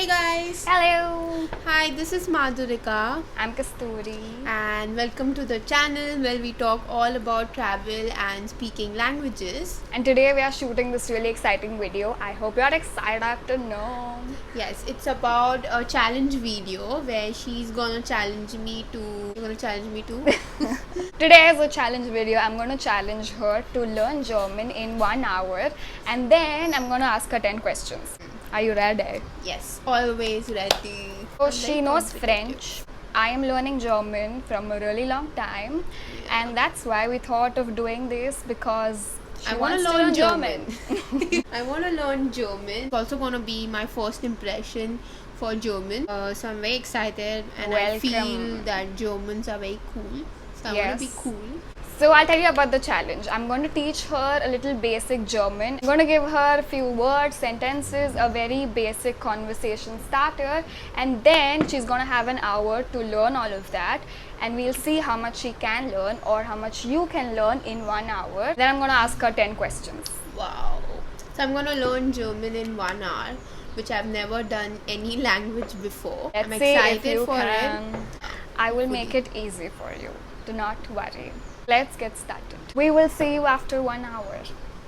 guys! Hello! Hi, this is Madhurika I'm Kasturi. and welcome to the channel where we talk all about travel and speaking languages. And today we are shooting this really exciting video. I hope you are excited to know. Yes, it's about a challenge video where she's gonna challenge me to. You're gonna challenge me to? Today is a challenge video. I'm going to challenge her to learn German in 1 hour and then I'm going to ask her 10 questions. Are you ready? Yes, always ready. So I'm she very knows competitive. French. I am learning German from a really long time and that's why we thought of doing this because she I want wants to learn German. I want to learn German. It's also going to be my first impression for German. So I'm very excited and I feel Welcome. that Germans are very cool. So I want Yes. to be cool. So I'll tell you about the challenge. I'm going to teach her a little basic German. I'm going to give her a few words, sentences, a very basic conversation starter, and then she's going to have an hour to learn all of that. And we'll see how much she can learn or how much you can learn in 1 hour. Then I'm going to ask her 10 questions. Wow. So I'm going to learn German in 1 hour, which I've never done any language before. Let's I'm see excited if you for can. it. I will make it easy for you. Do not worry. Let's get started. We will see you after 1 hour.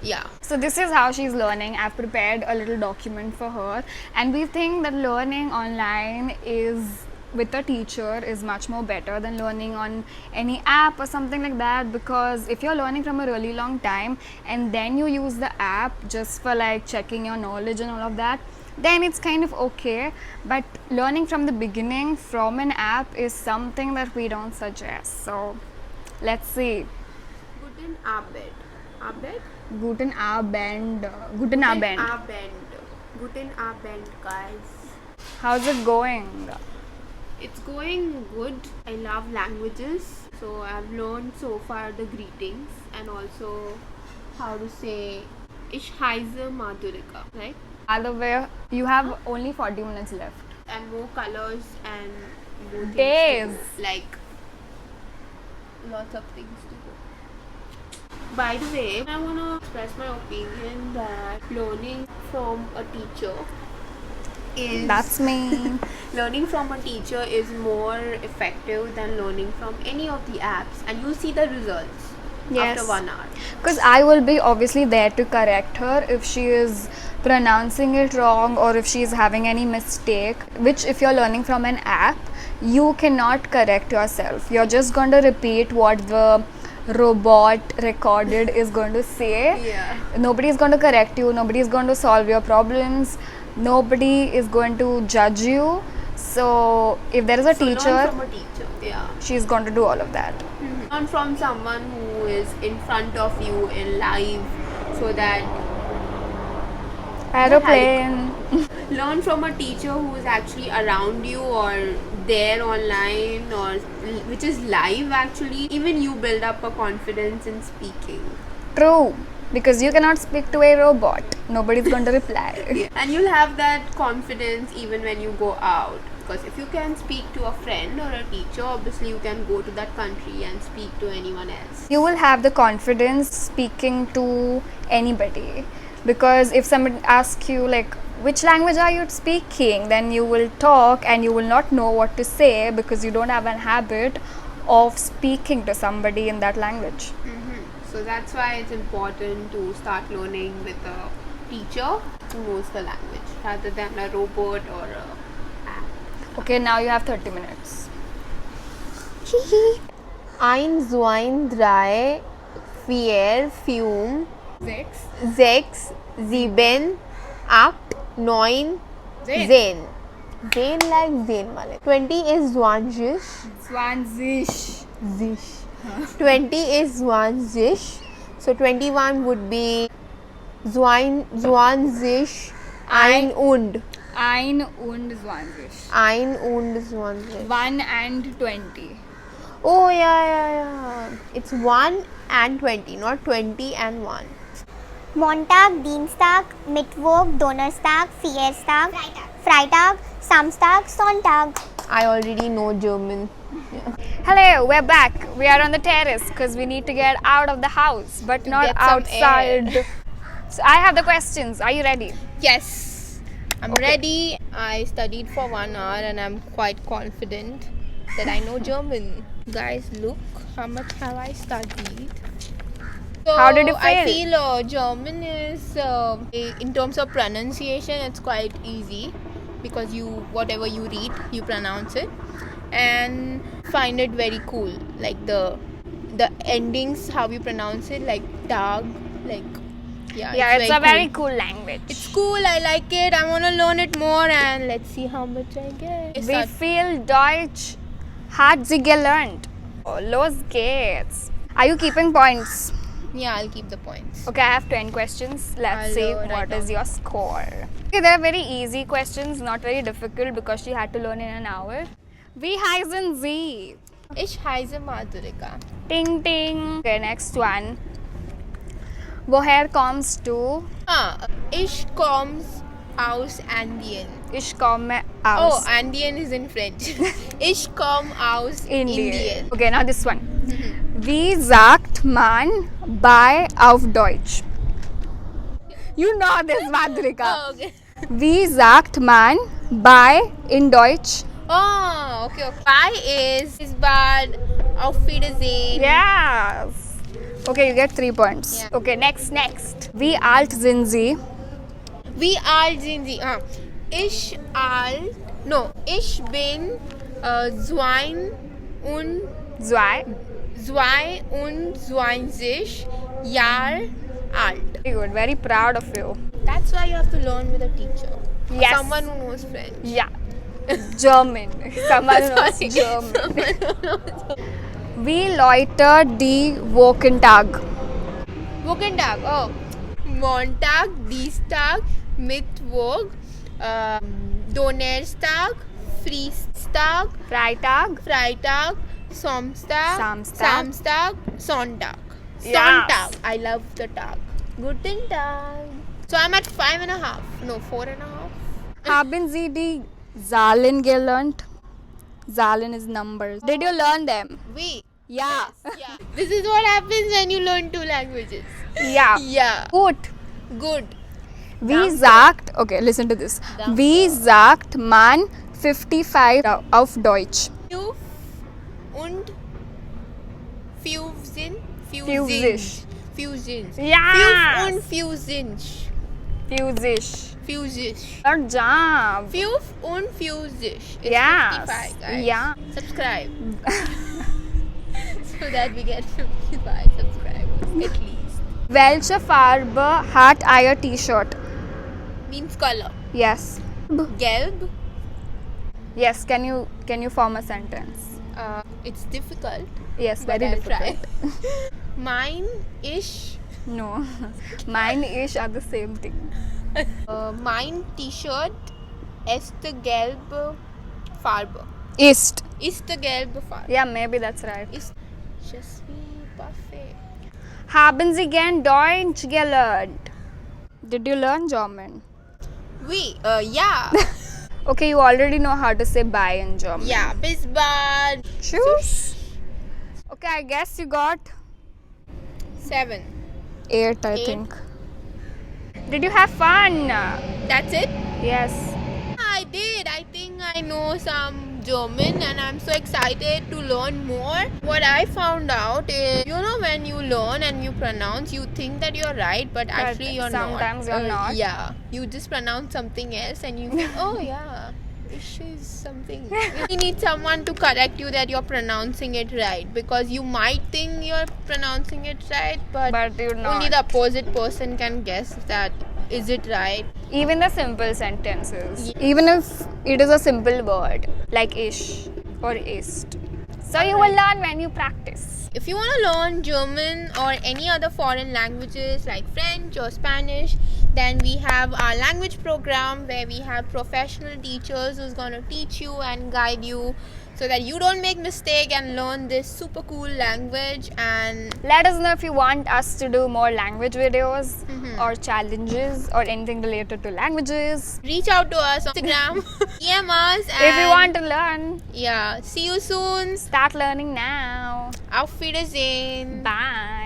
Yeah. So this is how she's learning. I've prepared a little document for her and we think that learning online is with a teacher is much more better than learning on any app or something like that, because if you're learning from a really long time and then you use the app just for like checking your knowledge and all of that, then it's kind of okay. But learning from the beginning from an app is something that we don't suggest. So let's see. Guten Abend. Abend? Guten Abend. Guten Abend. Abend. Guten Abend, guys. How's it going? It's going good. I love languages. So I've learned so far the greetings and also how to say Ich heiße Madhurika, right? By the way, you have only 40 minutes left. And more colors and more things Days. to do. Like lots of things to do. By the way, I want to express my opinion that learning from a teacher is That's me. learning from a teacher is more effective than learning from any of the apps, and you see the results after 1 hour. Because I will be obviously there to correct her if she is pronouncing it wrong or if she is having any mistake, which if you're learning from an app, you cannot correct yourself. You're just going to repeat what the robot recorded is going to say. Yeah. Nobody is going to correct you. Nobody is going to solve your problems. Nobody is going to judge you. So if there is a So teacher, learn from a teacher. Yeah. she's going to do all of that. Learn from someone who is in front of you in live, so that Aeroplane. learn from a teacher who is actually around you or there online, or which is live actually. Even you build up a confidence in speaking. True. Because you cannot speak to a robot. Nobody's going to reply. And you'll have that confidence even when you go out, because if you can speak to a friend or a teacher, obviously you can go to that country and speak to anyone else. You will have the confidence speaking to anybody. Because if someone asks you like, which language are you speaking? Then you will talk and you will not know what to say because you don't have a habit of speaking to somebody in that language. So that's why it's important to start learning with a teacher who knows the language rather than a robot or a app. Okay, now you have 30 minutes. 1, 2, 3, 4, 5, 6. 6, 7, 8, 9, 10. 10 like 10 wale. 20 is 20. 20 is 20. So 21 would be 20, ein und. Ein und 20. Ein und 20. 1 and 20. Oh yeah. It's 1 and 20, not 20 and 1. Montag, Dienstag, Mittwoch, Donnerstag, Viertag, Freitag, Samstag, Sonntag. I already know German. Hello, we're back. We are on the terrace because we need to get out of the house, but not get some outside. So I have the questions. Are you ready? Yes. I'm Okay. ready. I studied for 1 hour and I'm quite confident that I know German. Guys, look how much have I studied. So How did you I feel? feel German is, in terms of pronunciation, it's quite easy because whatever you read, you pronounce it, and find it very cool. Like the endings, how you pronounce it, like Tag, like Yeah, it's a very cool language. It's cool. I like it. I want to learn it more, and let's see how much I get. Wie viel Deutsch hat sie gelernt? Oh, los geht's. Are you keeping points? Yeah, I'll keep the points. Okay, I have 10 questions. Let's I'll see write what is down. your score. Okay, they're very easy questions, not very difficult because she had to learn in an hour. Wie heißen Sie? Ich heiße Madhurika. Ting ting. Okay, next one. Woher kommst du? Ich komm's aus Andien. Ich komme Oh, aus Andien is in French. Ich komm aus Indien. Okay, now this one. Wie sagt man bye auf Deutsch? You know this, Madhurika. Oh, okay. Wie sagt man bye in Deutsch? Oh, okay. Bye is bad. Auf Wiedersehen. Yes. Okay, you get 3 points. Yeah. Okay, next. Wie alt sind Sie? Wie alt sind Sie? Ich bin 22 Jahre alt. Very good. Very proud of you. That's why you have to learn with a teacher. Yes. Someone who knows French. Yeah. German. Someone who knows Sorry. German. Wie läutet die Wochentag? Wochentag. Oh. Montag, Dienstag, Mittwoch, Donnerstag, Freitag, Freitag. Samstag, Sonntag. Yes. Sonntag. I love the Tag. Guten Tag. So I'm at 5.5. No, 4.5. Haben Sie die Zahlen gelernt? Zahlen is numbers. Did you learn them? We. Yeah. Yeah. This is what happens when you learn 2 languages. Yeah. Yeah. Gut. Good. Wie sagt, okay, listen to this. Danke. Wie sagt man 55 auf Deutsch? Fünf und Fusion. Fusisch. Fusions. Yes. Fünf und Fusisch. Fusisch. Fusisch. Your job. Fünf und Fusisch. It's Yes. 55, guys. Yeah. Subscribe. So that we get 55 subscribers at least. Welche Farbe hat Ihr T-Shirt? Means color. Yes. Gelb. Yes. Can you form a sentence? It's difficult. Yes. But Very I'll difficult. try. Mine ish. No. Mine ish are the same thing. Mein T-Shirt ist gelbe Farbe. Ist. Ist gelbe Farbe. Yeah, maybe that's right. Ist je suis parfait. Haben Sie gern Deutsch gelernt? Did you learn German? Oui, yeah. Okay, you already know how to say bye in German. Yeah, bis bald. Tschüss. Okay, I guess you got 7. 8, I 8. think. Did you have fun? That's it? Yes. I did. I think I know some German and I'm so excited to learn more. What I found out is, when you learn and you pronounce, you think that you're right, but actually you're not. sometimes you're not. Yeah. You just pronounce something else and you think, oh yeah, ish is something. You need someone to correct you that you're pronouncing it right, because you might think you're pronouncing it right, but But you're not. only the opposite person can guess that is it right. Even the simple sentences. Even if it is a simple word like ish or ist. So you will learn when you practice. If you want to learn German or any other foreign languages like French or Spanish, then we have our language program where we have professional teachers who's going to teach you and guide you so that you don't make mistake and learn this super cool language. And Let us know if you want us to do more language videos or challenges or anything related to languages. reach out to us on Instagram, DM us, and If you want to learn, yeah, see you soon. start learning now. Auf Wiedersehen. Bye.